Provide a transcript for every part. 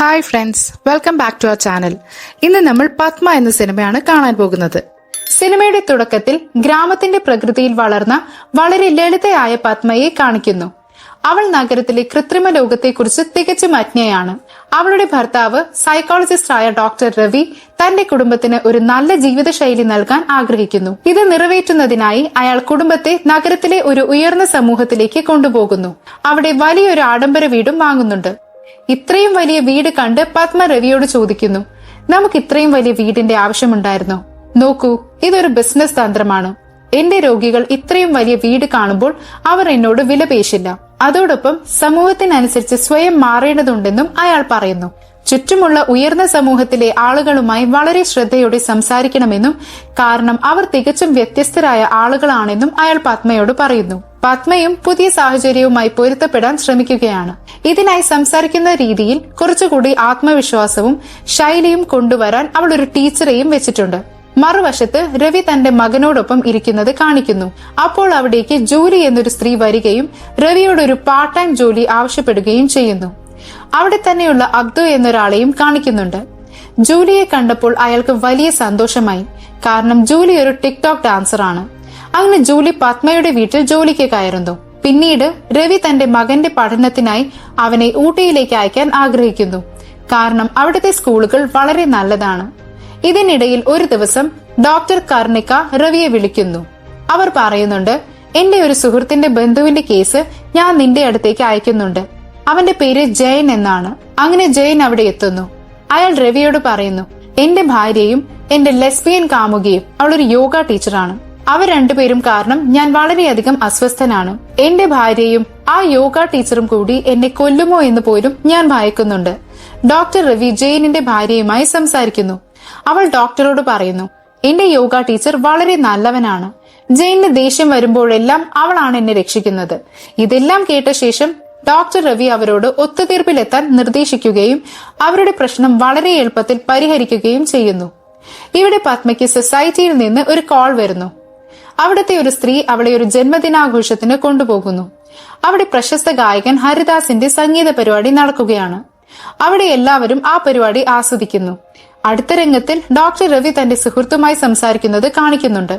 Hi friends, welcome back to our channel. ഇന്ന് നമ്മൾ പത്മ എന്ന സിനിമയാണ് കാണാൻ പോകുന്നത്. സിനിമയുടെ തുടക്കത്തിൽ ഗ്രാമത്തിന്റെ പ്രകൃതിയിൽ വളർന്ന വളരെ ലളിതയായ പത്മയെ കാണിക്കുന്നു. അവൾ നഗരത്തിലെ കൃത്രിമ ലോകത്തെക്കുറിച്ച് തികച്ചും അജ്ഞയാണ്. അവളുടെ ഭർത്താവ് സൈക്കോളജിസ്റ്റായ ഡോക്ടർ രവി തന്റെ കുടുംബത്തിന് ഒരു നല്ല ജീവിതശൈലി നൽകാൻ ആഗ്രഹിക്കുന്നു. ഇത് നിറവേറ്റുന്നതിനായി അയാൾ കുടുംബത്തെ നഗരത്തിലെ ഒരു ഉയർന്ന സമൂഹത്തിലേക്ക് കൊണ്ടുപോകുന്നു. അവിടെ വലിയൊരു ആഡംബര വീടും വാങ്ങുന്നുണ്ട്. ഇത്രയും വലിയ വീട് കണ്ട് പത്മ രവിയോട് ചോദിക്കുന്നു, നമുക്ക് ഇത്രയും വലിയ വീടിന്റെ ആവശ്യമുണ്ടായിരുന്നോ? നോക്കൂ, ഇതൊരു ബിസിനസ് തന്ത്രമാണ്. എന്റെ രോഗികൾ ഇത്രയും വലിയ വീട് കാണുമ്പോൾ അവർ എന്നോട് വിലപേശില്ല. അതോടൊപ്പം സമൂഹത്തിനനുസരിച്ച് സ്വയം മാറേണ്ടതുണ്ടെന്നും അയാൾ പറയുന്നു. ചുറ്റുമുള്ള ഉയർന്ന സമൂഹത്തിലെ ആളുകളുമായി വളരെ ശ്രദ്ധയോടെ സംസാരിക്കണമെന്നും കാരണം അവർ തികച്ചും വ്യത്യസ്തരായ ആളുകളാണെന്നും അയാൾ പത്മയോട് പറയുന്നു. പത്മയും പുതിയ സാഹചര്യവുമായി പൊരുത്തപ്പെടാൻ ശ്രമിക്കുകയാണ്. ഇതിനായി സംസാരിക്കുന്ന രീതിയിൽ കുറച്ചുകൂടി ആത്മവിശ്വാസവും ശൈലിയും കൊണ്ടുവരാൻ അവൾ ഒരു ടീച്ചറെയും വെച്ചിട്ടുണ്ട്. മറുവശത്ത് രവി തന്റെ മകനോടൊപ്പം ഇരിക്കുന്നത് കാണിക്കുന്നു. അപ്പോൾ അവിടേക്ക് ജൂലി എന്നൊരു സ്ത്രീ വരികയും രവിയോട് ഒരു പാർട്ട് ടൈം ജോലി ആവശ്യപ്പെടുകയും ചെയ്യുന്നു. അവിടെ തന്നെയുള്ള അബ്ദു എന്നൊരാളെയും കാണിക്കുന്നുണ്ട്. ജൂലിയെ കണ്ടപ്പോൾ അയാൾക്ക് വലിയ സന്തോഷമായി. കാരണം ജൂലി ഒരു ടിക്ടോക്ക് ഡാൻസർ ആണ്. അങ്ങനെ ജൂലി പത്മയുടെ വീട്ടിൽ ജോലിക്ക് കയറുന്നു. പിന്നീട് രവി തന്റെ മകന്റെ പഠനത്തിനായി അവനെ ഊട്ടിയിലേക്ക് അയക്കാൻ ആഗ്രഹിക്കുന്നു. കാരണം അവിടുത്തെ സ്കൂളുകൾ വളരെ നല്ലതാണ്. ഇതിനിടയിൽ ഒരു ദിവസം ഡോക്ടർ കർണിക രവിയെ വിളിക്കുന്നു. അവർ പറയുന്നുണ്ട്, എന്റെ ഒരു സുഹൃത്തിന്റെ ബന്ധുവിന്റെ കേസ് ഞാൻ നിന്റെ അടുത്തേക്ക് അയക്കുന്നുണ്ട്. അവന്റെ പേര് ജയൻ എന്നാണ്. അങ്ങനെ ജയൻ അവിടെ എത്തുന്നു. അയാൾ രവിയോട് പറയുന്നു, എന്റെ ഭാര്യയും എന്റെ ലെസ്ബിയൻ കാമുകിയും അവളൊരു യോഗ ടീച്ചറാണ്. അവർ രണ്ടുപേരും കാരണം ഞാൻ വളരെയധികം അസ്വസ്ഥനാണ്. എന്റെ ഭാര്യയും ആ യോഗ ടീച്ചറും കൂടി എന്നെ കൊല്ലുമോ എന്ന് പോലും ഞാൻ ഭയക്കുന്നുണ്ട്. ഡോക്ടർ രവി ജയനിന്റെ ഭാര്യയുമായി സംസാരിക്കുന്നു. അവൾ ഡോക്ടറോട് പറയുന്നു, എന്റെ യോഗ ടീച്ചർ വളരെ നല്ലവനാണ്. ജയന് ദേഷ്യം വരുമ്പോഴെല്ലാം അവളാണ് എന്നെ രക്ഷിക്കുന്നത്. ഇതെല്ലാം കേട്ട ശേഷം ഡോക്ടർ രവി അവരോട് ഒത്തുതീർപ്പിലെത്താൻ നിർദ്ദേശിക്കുകയും അവരുടെ പ്രശ്നം വളരെ എളുപ്പത്തിൽ പരിഹരിക്കുകയും ചെയ്യുന്നു. ഇവിടെ പത്മയ്ക്ക് സൊസൈറ്റിയിൽ നിന്ന് ഒരു കോൾ വരുന്നു. അവിടുത്തെ ഒരു സ്ത്രീ അവളെ ഒരു ജന്മദിനാഘോഷത്തിന് കൊണ്ടുപോകുന്നു. അവിടെ പ്രശസ്ത ഗായകൻ ഹരിദാസിന്റെ സംഗീത പരിപാടി നടക്കുകയാണ്. അവിടെ എല്ലാവരും ആ പരിപാടി ആസ്വദിക്കുന്നു. അടുത്ത രംഗത്തിൽ ഡോക്ടർ രവി തന്റെ സുഹൃത്തുമായി സംസാരിക്കുന്നത് കാണിക്കുന്നുണ്ട്.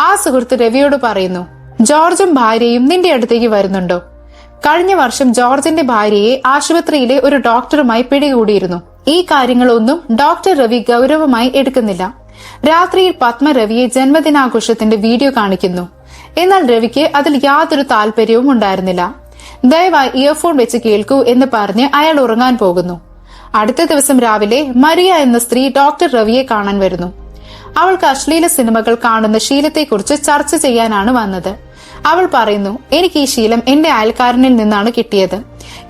ആ സുഹൃത്ത് രവിയോട് പറയുന്നു, ജോർജും ഭാര്യയും നിന്റെ അടുത്തേക്ക് വരുന്നുണ്ടോ? കഴിഞ്ഞ വർഷം ജോർജിന്റെ ഭാര്യയെ ആശുപത്രിയിലെ ഒരു ഡോക്ടറുമായി പിടികൂടിയിരുന്നു. ഈ കാര്യങ്ങളൊന്നും ഡോക്ടർ രവി ഗൗരവമായി എടുക്കുന്നില്ല. രാത്രിയിൽ പത്മ രവിയെ ജന്മദിനാഘോഷത്തിന്റെ വീഡിയോ കാണിക്കുന്നു. എന്നാൽ രവിക്ക് അതിൽ യാതൊരു താല്പര്യവും ഉണ്ടായിരുന്നില്ല. ദയവായി ഇയർഫോൺ വെച്ച് കേൾക്കൂ എന്ന് പറഞ്ഞ് അയാൾ ഉറങ്ങാൻ പോകുന്നു. അടുത്ത ദിവസം രാവിലെ മരിയ എന്ന സ്ത്രീ ഡോക്ടർ രവിയെ കാണാൻ വരുന്നു. അവൾക്ക് അശ്ലീല സിനിമകൾ കാണുന്ന ശീലത്തെക്കുറിച്ച് ചർച്ച ചെയ്യാനാണ് വന്നത്. അവൾ പറയുന്നു, എനിക്ക് ഈ ശീലം എന്റെ അയൽക്കാരനിൽ നിന്നാണ് കിട്ടിയത്.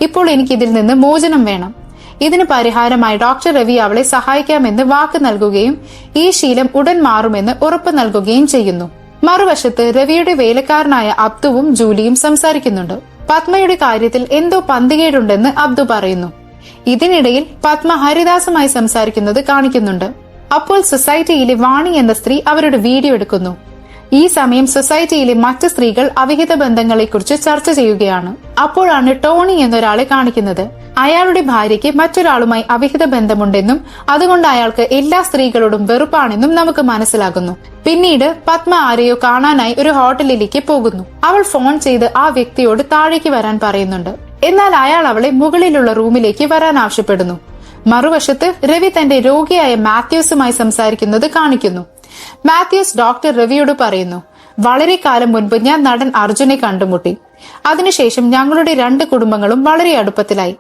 ഇപ്പോൾ എനിക്ക് ഇതിൽ നിന്ന് മോചനം വേണം. ഇതിന് പരിഹാരമായി ഡോക്ടർ രവി അവളെ സഹായിക്കാമെന്ന് വാക്ക് നൽകുകയും ഈ ശീലം ഉടൻ മാറുമെന്ന് ഉറപ്പ് നൽകുകയും ചെയ്യുന്നു. മറുവശത്ത് രവിയുടെ വേലക്കാരനായ അബ്ദുവും ജൂലിയും സംസാരിക്കുന്നുണ്ട്. പത്മയുടെ കാര്യത്തിൽ എന്തോ പന്തികേടുണ്ടെന്ന് അബ്ദു പറയുന്നു. ഇതിനിടയിൽ പത്മ ഹരിദാസുമായി സംസാരിക്കുന്നത് കാണിക്കുന്നുണ്ട്. അപ്പോൾ സൊസൈറ്റിയിലെ വാണി എന്ന സ്ത്രീ അവരുടെ വീഡിയോ എടുക്കുന്നു. ഈ സമയം സൊസൈറ്റിയിലെ മറ്റ് സ്ത്രീകൾ അവിഹിത ബന്ധങ്ങളെക്കുറിച്ച് ചർച്ച ചെയ്യുകയാണ്. അപ്പോഴാണ് ടോണി എന്നൊരാളെ കാണിക്കുന്നത്. അയാളുടെ ഭാര്യയ്ക്ക് മറ്റൊരാളുമായി അവിഹിത ബന്ധമുണ്ടെന്നും അതുകൊണ്ട് അയാൾക്ക് എല്ലാ സ്ത്രീകളോടും വെറുപ്പാണെന്നും നമുക്ക് മനസ്സിലാകുന്നു. പിന്നീട് പത്മ ആരെയോ കാണാനായി ഒരു ഹോട്ടലിലേക്ക് പോകുന്നു. അവൾ ഫോൺ ചെയ്ത് ആ വ്യക്തിയോട് താഴേക്ക് വരാൻ പറയുന്നുണ്ട്. എന്നാൽ അയാൾ അവളെ മുകളിലുള്ള റൂമിലേക്ക് വരാൻ ആവശ്യപ്പെടുന്നു. മറുവശത്ത് രവി തന്റെ രോഗിയായ മാത്യൂസുമായി സംസാരിക്കുന്നത് കാണിക്കുന്നു. മാത്യൂസ് ഡോക്ടർ രവിയോട് പറയുന്നു, വളരെ കാലം മുൻപ് ഞാൻ നടൻ അർജുനെ കണ്ടുമുട്ടി. അതിനുശേഷം ഞങ്ങളുടെ രണ്ട് കുടുംബങ്ങളും വളരെ അടുപ്പത്തിലായി.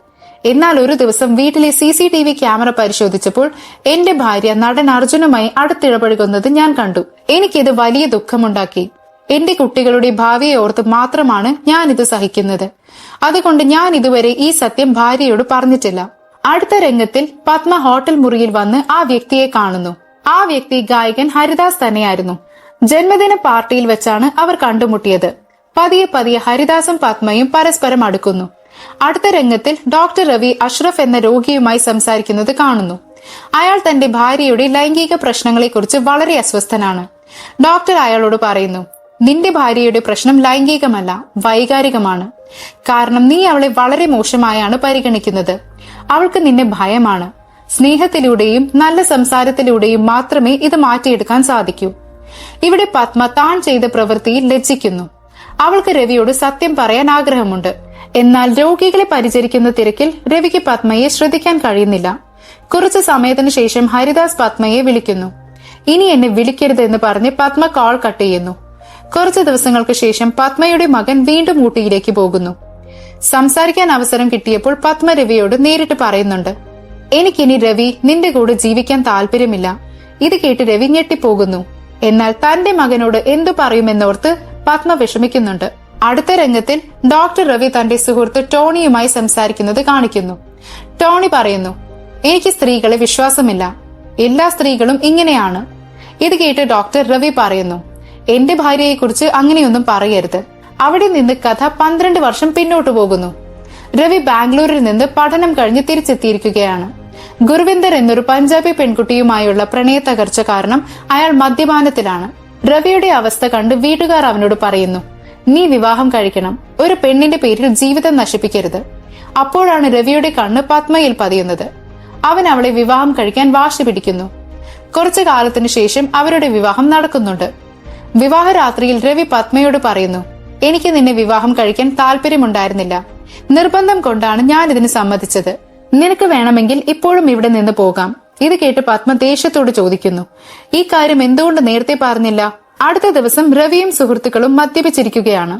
എന്നാൽ ഒരു ദിവസം വീട്ടിലെ CCTV ക്യാമറ പരിശോധിച്ചപ്പോൾ എന്റെ ഭാര്യ നടൻ അർജുനുമായി അടുത്തിടപഴകുന്നത് ഞാൻ കണ്ടു. എനിക്കിത് വലിയ ദുഃഖമുണ്ടാക്കി. എന്റെ കുട്ടികളുടെ ഭാവിയെ ഓർത്ത് മാത്രമാണ് ഞാൻ ഇത് സഹിക്കുന്നത്. അതുകൊണ്ട് ഞാൻ ഇതുവരെ ഈ സത്യം ഭാര്യയോട് പറഞ്ഞിട്ടില്ല. അടുത്ത രംഗത്തിൽ പത്മ ഹോട്ടൽ മുറിയിൽ വന്ന് ആ വ്യക്തിയെ കാണുന്നു. ആ വ്യക്തി ഗായകൻ ഹരിദാസ് തന്നെയായിരുന്നു. ജന്മദിന പാർട്ടിയിൽ വെച്ചാണ് അവർ കണ്ടുമുട്ടിയത്. പതിയെ പതിയെ ഹരിദാസും പത്മയും പരസ്പരം അടുക്കുന്നു. അടുത്ത രംഗത്തിൽ ഡോക്ടർ രവി അഷ്റഫ് എന്ന രോഗിയുമായി സംസാരിക്കുന്നത് കാണുന്നു. അയാൾ തന്റെ ഭാര്യയുടെ ലൈംഗിക പ്രശ്നങ്ങളെക്കുറിച്ച് വളരെ അസ്വസ്ഥനാണ്. ഡോക്ടർ അയാളോട് പറയുന്നു, നിന്റെ ഭാര്യയുടെ പ്രശ്നം ലൈംഗികമല്ല, വൈകാരികമാണ്. കാരണം നീ അവളെ വളരെ മോശമായാണ് പരിഗണിക്കുന്നത്. അവൾക്ക് നിന്നെ ഭയമാണ്. സ്നേഹത്തിലൂടെയും നല്ല സംസാരത്തിലൂടെയും മാത്രമേ ഇത് മാറ്റിയെടുക്കാൻ സാധിക്കൂ. ഇവിടെ പത്മ താൻ ചെയ്ത പ്രവൃത്തിയിൽ ലജ്ജിക്കുന്നു. അവൾക്ക് രവിയോട് സത്യം പറയാൻ ആഗ്രഹമുണ്ട്. എന്നാൽ രോഗികളെ പരിചരിക്കുന്ന തിരക്കിൽ രവിക്ക് പത്മയെ ശ്രദ്ധിക്കാൻ കഴിയുന്നില്ല. കുറച്ചു സമയത്തിനു ശേഷം ഹരിദാസ് പത്മയെ വിളിക്കുന്നു. ഇനി എന്നെ വിളിക്കരുത് എന്ന് പറഞ്ഞ് പത്മ കോൾ കട്ട് ചെയ്യുന്നു. കുറച്ചു ദിവസങ്ങൾക്ക് ശേഷം പത്മയുടെ മകൻ വീണ്ടും ഊട്ടിയിലേക്ക് പോകുന്നു. സംസാരിക്കാൻ അവസരം കിട്ടിയപ്പോൾ പത്മ രവിയോട് നേരിട്ട് പറയുന്നുണ്ട്, എനിക്കിനി രവി നിന്റെ കൂടെ ജീവിക്കാൻ താല്പര്യമില്ല. ഇത് കേട്ട് രവി ഞെട്ടിപ്പോകുന്നു. എന്നാൽ തന്റെ മകനോട് എന്തു പറയുമെന്നോർത്ത് പത്മ വിഷമിക്കുന്നുണ്ട്. അടുത്ത രംഗത്തിൽ ഡോക്ടർ രവി തന്റെ സുഹൃത്ത് ടോണിയുമായി സംസാരിക്കുന്നത് കാണിക്കുന്നു. ടോണി പറയുന്നു, എനിക്ക് സ്ത്രീകളെ വിശ്വാസമില്ല. എല്ലാ സ്ത്രീകളും ഇങ്ങനെയാണ്. ഇത് കേട്ട് ഡോക്ടർ രവി പറയുന്നു, എന്റെ ഭാര്യയെക്കുറിച്ച് അങ്ങനെയൊന്നും പറയരുത്. അവിടെ നിന്ന് കഥ 12 വർഷം പിന്നോട്ടു പോകുന്നു. രവി ബാംഗ്ലൂരിൽ നിന്ന് പഠനം കഴിഞ്ഞ് തിരിച്ചെത്തിയിരിക്കുകയാണ്. ഗുർവിന്ദർ എന്നൊരു പഞ്ചാബി പെൺകുട്ടിയുമായുള്ള പ്രണയ തകർച്ച കാരണം അയാൾ മദ്യപാനത്തിലാണ്. രവിയുടെ അവസ്ഥ കണ്ട് വീട്ടുകാർ അവനോട് പറയുന്നു, നീ വിവാഹം കഴിക്കണം. ഒരു പെണ്ണിന്റെ പേരിൽ ജീവിതം നശിപ്പിക്കരുത്. അപ്പോഴാണ് രവിയുടെ കണ്ണ് പത്മയിൽ പതിയുന്നത്. അവൻ അവളെ വിവാഹം കഴിക്കാൻ വാശി പിടിക്കുന്നു. കുറച്ചു കാലത്തിനു ശേഷം അവരുടെ വിവാഹം നടക്കുന്നുണ്ട്. വിവാഹ രാത്രിയിൽ രവി പത്മയോട് പറയുന്നു, എനിക്ക് നിന്നെ വിവാഹം കഴിക്കാൻ താല്പര്യമുണ്ടായിരുന്നില്ല. നിർബന്ധം കൊണ്ടാണ് ഞാൻ ഇതിന് സമ്മതിച്ചത്. നിനക്ക് വേണമെങ്കിൽ ഇപ്പോഴും ഇവിടെ നിന്ന് പോകാം. ഇത് കേട്ട് പത്മ ദേഷ്യത്തോട് ചോദിക്കുന്നു, ഈ കാര്യം എന്തുകൊണ്ട് നേരത്തെ പറഞ്ഞില്ല? അടുത്ത ദിവസം രവിയും സുഹൃത്തുക്കളും മദ്യപിച്ചിരിക്കുകയാണ്.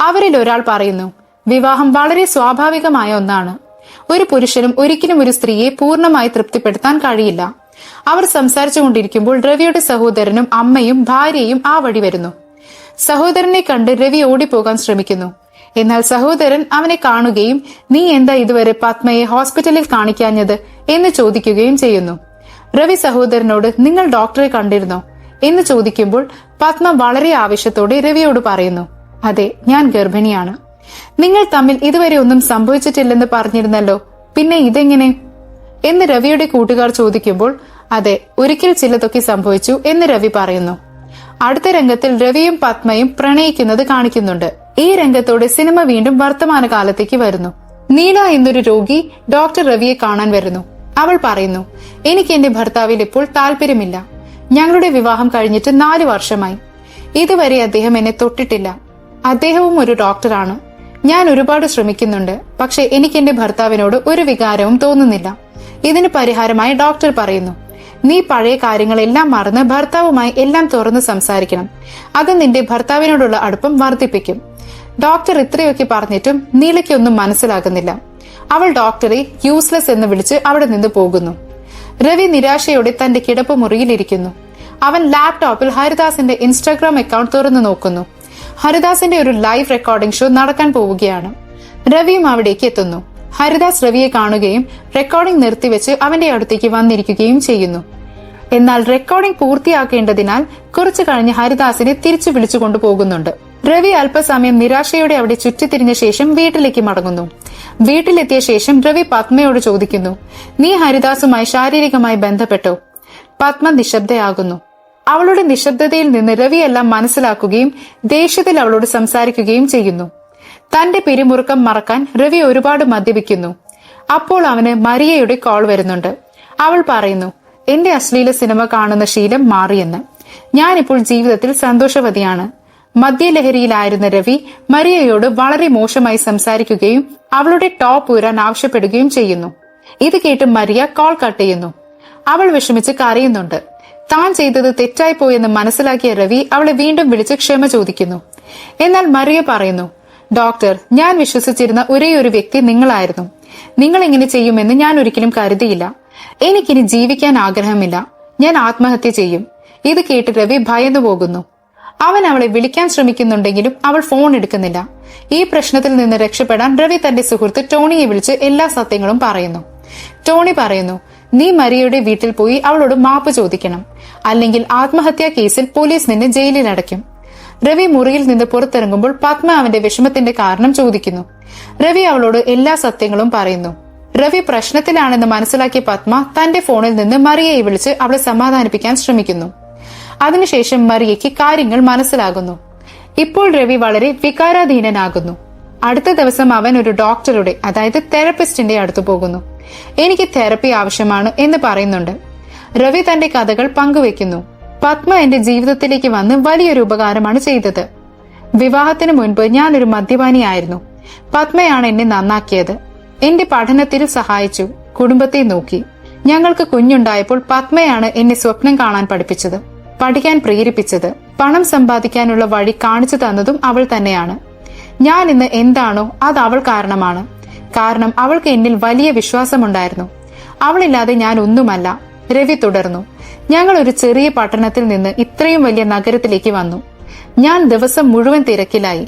അവരിൽ ഒരാൾ പറയുന്നു, വിവാഹം വളരെ സ്വാഭാവികമായ ഒന്നാണ്. ഒരു പുരുഷനും ഒരിക്കലും ഒരു സ്ത്രീയെ പൂർണ്ണമായി തൃപ്തിപ്പെടുത്താൻ കഴിയില്ല. അവർ സംസാരിച്ചുകൊണ്ടിരിക്കുമ്പോൾ രവിയുടെ സഹോദരനും അമ്മയും ഭാര്യയും ആ വഴി വരുന്നു. സഹോദരനെ കണ്ട് രവി ഓടിപ്പോകാൻ ശ്രമിക്കുന്നു. എന്നാൽ സഹോദരൻ അവനെ കാണുകയും നീ എന്താ ഇതുവരെ പത്മയെ ഹോസ്പിറ്റലിൽ കാണിക്കാഞ്ഞത് എന്ന് ചോദിക്കുകയും ചെയ്യുന്നു. രവി സഹോദരനോട് നിങ്ങൾ ഡോക്ടറെ കണ്ടിരുന്നോ എന്ന് ചോദിക്കുമ്പോൾ പത്മ വളരെ ആവേശത്തോടെ രവിയോട് പറയുന്നു, അതെ, ഞാൻ ഗർഭിണിയാണ്. നിങ്ങൾ തമ്മിൽ ഇതുവരെ ഒന്നും സംഭവിച്ചിട്ടില്ലെന്ന് പറഞ്ഞിരുന്നല്ലോ, പിന്നെ ഇതെങ്ങനെ എന്ന് രവിയുടെ കൂട്ടുകാർ ചോദിക്കുമ്പോൾ അതെ, ഒരിക്കൽ ചിലതൊക്കെ സംഭവിച്ചു എന്ന് രവി പറയുന്നു. അടുത്ത രംഗത്തിൽ രവിയും പത്മയും പ്രണയിക്കുന്നത് കാണിക്കുന്നുണ്ട്. ഈ രംഗത്തോടെ സിനിമ വീണ്ടും വർത്തമാനകാലത്തേക്ക് വരുന്നു. നീല എന്നൊരു രോഗി ഡോക്ടർ രവിയെ കാണാൻ വരുന്നു. അവൾ പറയുന്നു, എനിക്ക് എന്റെ ഭർത്താവിൽ ഇപ്പോൾ താല്പര്യമില്ല. ഞങ്ങളുടെ വിവാഹം കഴിഞ്ഞിട്ട് 4 വർഷമായി. ഇതുവരെ അദ്ദേഹം എന്നെ തൊട്ടിട്ടില്ല. അദ്ദേഹവും ഒരു ഡോക്ടറാണ്. ഞാൻ ഒരുപാട് ശ്രമിക്കുന്നുണ്ട്. പക്ഷെ എനിക്ക് എന്റെ ഭർത്താവിനോട് ഒരു വികാരവും തോന്നുന്നില്ല. ഇതിന് പരിഹാരമായി ഡോക്ടർ പറയുന്നു, നീ പഴയ കാര്യങ്ങളെല്ലാം മറന്ന് ഭർത്താവുമായി എല്ലാം തുറന്ന് സംസാരിക്കണം. അത് നിന്റെ ഭർത്താവിനോടുള്ള അടുപ്പം വർദ്ധിപ്പിക്കും. ഡോക്ടർ ഇത്രയൊക്കെ പറഞ്ഞിട്ടും നീലയ്ക്കൊന്നും മനസ്സിലാകുന്നില്ല. അവൾ ഡോക്ടറെ യൂസ്ലെസ് എന്ന് വിളിച്ച് അവിടെ നിന്ന് പോകുന്നു. രവി നിരാശയോടെ തന്റെ കിടപ്പ് മുറിയിലിരിക്കുന്നു. അവൻ ലാപ്ടോപ്പിൽ ഹരിദാസിന്റെ ഇൻസ്റ്റാഗ്രാം അക്കൗണ്ട് തുറന്നു നോക്കുന്നു. ഹരിദാസിന്റെ ഒരു ലൈവ് റെക്കോർഡിംഗ് ഷോ നടക്കാൻ പോവുകയാണ്. രവിയും അവിടേക്ക് എത്തുന്നു. ഹരിദാസ് രവിയെ കാണുകയും റെക്കോർഡിംഗ് നിർത്തിവെച്ച് അവന്റെ അടുത്തേക്ക് വന്നിരിക്കുകയും ചെയ്യുന്നു. എന്നാൽ റെക്കോർഡിംഗ് പൂർത്തിയാക്കേണ്ടതിനാൽ കുറച്ചു കഴിഞ്ഞ് ഹരിദാസിനെ തിരിച്ചു വിളിച്ചു കൊണ്ടുപോകുന്നുണ്ട്. രവി അല്പസമയം നിരാശയോടെ അവിടെ ചുറ്റിത്തിരിഞ്ഞ ശേഷം വീട്ടിലേക്ക് മടങ്ങുന്നു. വീട്ടിലെത്തിയ ശേഷം രവി പത്മയോട് ചോദിക്കുന്നു, നീ ഹരിദാസുമായി ശാരീരികമായി ബന്ധപ്പെട്ടോ? പത്മ നിശബ്ദയാകുന്നു. അവളുടെ നിശബ്ദതയിൽ നിന്ന് രവി എല്ലാം മനസ്സിലാക്കുകയും ദേഷ്യത്തിൽ അവളോട് സംസാരിക്കുകയും ചെയ്യുന്നു. തന്റെ പിരിമുറുക്കം മറക്കാൻ രവി ഒരുപാട് മദ്യപിക്കുന്നു. അപ്പോൾ അവന് മരിയയുടെ കോൾ വരുന്നുണ്ട്. അവൾ പറയുന്നു, എന്റെ അശ്ലീല സിനിമ കാണുന്ന ശീലം മാറിയെന്ന്. ഞാനിപ്പോൾ ജീവിതത്തിൽ സന്തോഷവതിയാണ്. മദ്യലഹരിയിലായിരുന്ന രവി മരിയയോട് വളരെ മോശമായി സംസാരിക്കുകയും അവളുടെ ടോപ്പ് ഊരാൻ ആവശ്യപ്പെടുകയും ചെയ്യുന്നു. ഇത് കേട്ട് മരിയ കോൾ കട്ട് ചെയ്യുന്നു. അവൾ വിഷമിച്ച് കരയുന്നുണ്ട്. താൻ ചെയ്തത് തെറ്റായി പോയെന്ന് മനസ്സിലാക്കിയ രവി അവളെ വീണ്ടും വിളിച്ച് ക്ഷമ ചോദിക്കുന്നു. എന്നാൽ മരിയ പറയുന്നു, ഡോക്ടർ, ഞാൻ വിശ്വസിച്ചിരുന്ന ഒരേയൊരു വ്യക്തി നിങ്ങളായിരുന്നു. നിങ്ങൾ ഇങ്ങനെ ചെയ്യുമെന്ന് ഞാൻ ഒരിക്കലും കരുതിയില്ല. എനിക്കിനി ജീവിക്കാൻ ആഗ്രഹമില്ല. ഞാൻ ആത്മഹത്യ ചെയ്യും. ഇത് കേട്ട് രവി ഭയന്നു പോകുന്നു. അവൻ അവളെ വിളിക്കാൻ ശ്രമിക്കുന്നുണ്ടെങ്കിലും അവൾ ഫോൺ എടുക്കുന്നില്ല. ഈ പ്രശ്നത്തിൽ നിന്ന് രക്ഷപ്പെടാൻ രവി തന്റെ സുഹൃത്ത് ടോണിയെ വിളിച്ച് എല്ലാ സത്യങ്ങളും പറയുന്നു. ടോണി പറയുന്നു, നീ മരിയയുടെ വീട്ടിൽ പോയി അവളോട് മാപ്പ് ചോദിക്കണം. അല്ലെങ്കിൽ ആത്മഹത്യാ കേസിൽ പോലീസ് നിന്നെ ജയിലിൽ അടയ്ക്കും. രവി മുറിയിൽ നിന്ന് പുറത്തിറങ്ങുമ്പോൾ പത്മ അവന്റെ വിഷമത്തിന്റെ കാരണം ചോദിക്കുന്നു. രവി അവളോട് എല്ലാ സത്യങ്ങളും പറയുന്നു. രവി പ്രശ്നത്തിലാണെന്ന് മനസ്സിലാക്കിയ പത്മ തന്റെ ഫോണിൽ നിന്ന് മറിയയെ വിളിച്ച് അവളെ സമാധാനിപ്പിക്കാൻ ശ്രമിക്കുന്നു. അതിനുശേഷം മറിയയ്ക്ക് കാര്യങ്ങൾ മനസ്സിലാകുന്നു. ഇപ്പോൾ രവി വളരെ വികാരാധീനനാകുന്നു. അടുത്ത ദിവസം അവൻ ഒരു ഡോക്ടറുടെ, അതായത് തെറപ്പിസ്റ്റിന്റെ അടുത്ത് പോകുന്നു. എനിക്ക് തെറപ്പി ആവശ്യമാണ് എന്ന് പറയുന്നുണ്ട്. രവി തന്റെ കഥകൾ പങ്കുവെക്കുന്നു. പത്മ എന്റെ ജീവിതത്തിലേക്ക് വന്ന് വലിയൊരു ഉപകാരമാണ് ചെയ്തത്. വിവാഹത്തിന് മുൻപ് ഞാനൊരു മദ്യപാനിയായിരുന്നു. പത്മയാണ് എന്നെ നന്നാക്കിയത്. എന്റെ പഠനത്തിൽ സഹായിച്ചു, കുടുംബത്തെ നോക്കി. ഞങ്ങൾക്ക് കുഞ്ഞുണ്ടായപ്പോൾ പത്മയാണ് എന്നെ സ്വപ്നം കാണാൻ പഠിപ്പിച്ചത്, പഠിക്കാൻ പ്രേരിപ്പിച്ചത്. പണം സമ്പാദിക്കാനുള്ള വഴി കാണിച്ചു തന്നതും അവൾ തന്നെയാണ്. ഞാൻ ഇന്ന് എന്താണോ അത് അവൾ കാരണമാണ്. കാരണം അവൾക്ക് എന്നിൽ വലിയ വിശ്വാസമുണ്ടായിരുന്നു. അവളില്ലാതെ ഞാൻ ഒന്നുമല്ല. രവി തുടർന്നു. ഞങ്ങൾ ഒരു ചെറിയ പട്ടണത്തിൽ നിന്ന് ഇത്രയും വലിയ നഗരത്തിലേക്ക് വന്നു. ഞാൻ ദിവസം മുഴുവൻ തിരക്കിലായി.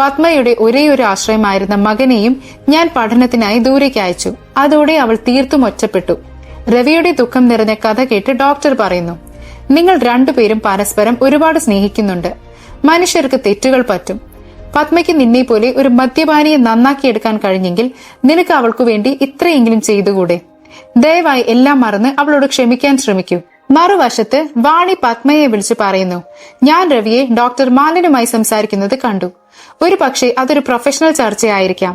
പത്മയുടെ ഒരേയൊരു ആശ്രയമായിരുന്ന മകനെയും ഞാൻ പഠനത്തിനായി ദൂരേക്ക് അയച്ചു. അതോടെ അവൾ തീർത്തും ഒറ്റപ്പെട്ടു. രവിയുടെ ദുഃഖം നിറഞ്ഞ കഥ കേട്ട് ഡോക്ടർ പറയുന്നു, നിങ്ങൾ രണ്ടുപേരും പരസ്പരം ഒരുപാട് സ്നേഹിക്കുന്നുണ്ട്. മനുഷ്യർക്ക് തെറ്റുകൾ പറ്റും. പത്മയ്ക്ക് നിന്നെ പോലെ ഒരു മദ്യപാനിയെ നന്നാക്കിയെടുക്കാൻ കഴിഞ്ഞെങ്കിൽ നിനക്ക് അവൾക്കു വേണ്ടി ഇത്രയെങ്കിലും ചെയ്തുകൂടെ? ദയവായി എല്ലാം മറന്ന് അവളോട് ക്ഷമിക്കാൻ ശ്രമിക്കൂ. മറുവശത്ത് വാണി പത്മയെ വിളിച്ചു പറയുന്നു, ഞാൻ രവിയെ ഡോക്ടർ മാലിനുമായി സംസാരിക്കുന്നത് കണ്ടു. ഒരു പക്ഷേ അതൊരു പ്രൊഫഷണൽ ചർച്ചയായിരിക്കാം.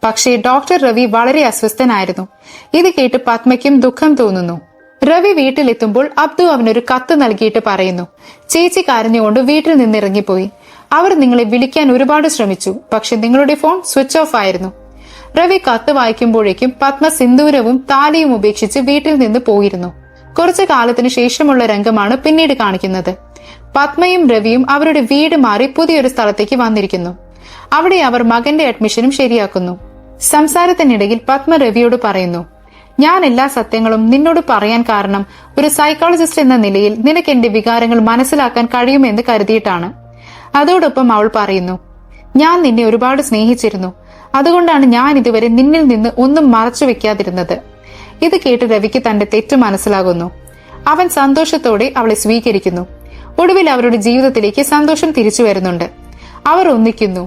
പക്ഷേ ഡോക്ടർ രവി വളരെ അസ്വസ്ഥനായിരുന്നു. ഇത് കേട്ട് പത്മയ്ക്കും ദുഃഖം തോന്നുന്നു. രവി വീട്ടിലെത്തുമ്പോൾ അബ്ദു അവനൊരു കത്ത് നൽകിയിട്ട് പറയുന്നു, ചേച്ചി കരഞ്ഞുകൊണ്ട് വീട്ടിൽ നിന്നിറങ്ങിപ്പോയി. അവർ നിങ്ങളെ വിളിക്കാൻ ഒരുപാട് ശ്രമിച്ചു, പക്ഷെ നിങ്ങളുടെ ഫോൺ സ്വിച്ച് ഓഫ് ആയിരുന്നു. രവി കത്ത് വായിക്കുമ്പോഴേക്കും പത്മ സിന്ദൂരവും താലിയും ഉപേക്ഷിച്ച് വീട്ടിൽ നിന്ന് പോയിരുന്നു. കുറച്ചു കാലത്തിന് ശേഷമുള്ള രംഗമാണ് പിന്നീട് കാണിക്കുന്നത്. പത്മയും രവിയും അവരുടെ വീട് മാറി പുതിയൊരു സ്ഥലത്തേക്ക് വന്നിരിക്കുന്നു. അവിടെ അവർ മകന്റെ അഡ്മിഷനും ശരിയാക്കുന്നു. സംസാരത്തിനിടയിൽ പത്മ രവിയോട് പറയുന്നു, ഞാൻ എല്ലാ സത്യങ്ങളും നിന്നോട് പറയാൻ കാരണം ഒരു സൈക്കോളജിസ്റ്റ് എന്ന നിലയിൽ നിനക്ക് എന്റെ വികാരങ്ങൾ മനസ്സിലാക്കാൻ കഴിയുമെന്ന് കരുതിയിട്ടാണ്. അതോടൊപ്പം അവൾ പറയുന്നു, ഞാൻ നിന്നെ ഒരുപാട് സ്നേഹിച്ചിരുന്നു. അതുകൊണ്ടാണ് ഞാൻ ഇതുവരെ നിന്നിൽ നിന്ന് ഒന്നും മറച്ചു വെക്കാതിരുന്നത്. ഇത് കേട്ട് രവിക്ക് തന്റെ തെറ്റ് മനസ്സിലാകുന്നു. അവൻ സന്തോഷത്തോടെ അവളെ സ്വീകരിക്കുന്നു. ഒടുവിൽ അവരുടെ ജീവിതത്തിലേക്ക് സന്തോഷം തിരിച്ചു വരുന്നുണ്ട്. അവർ ഒന്നിക്കുന്നു.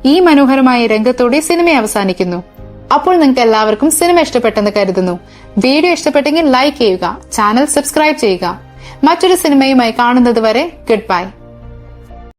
ഈ മനോഹരമായ രംഗത്തോടെ സിനിമ അവസാനിക്കുന്നു. അപ്പോൾ നിങ്ങൾക്ക് എല്ലാവർക്കും സിനിമ ഇഷ്ടപ്പെട്ടെന്ന് കരുതുന്നു. വീഡിയോ ഇഷ്ടപ്പെട്ടെങ്കിൽ ലൈക്ക് ചെയ്യുക, ചാനൽ സബ്സ്ക്രൈബ് ചെയ്യുക. മറ്റൊരു സിനിമയുമായി കാണുന്നത് വരെ ഗുഡ് ബൈ.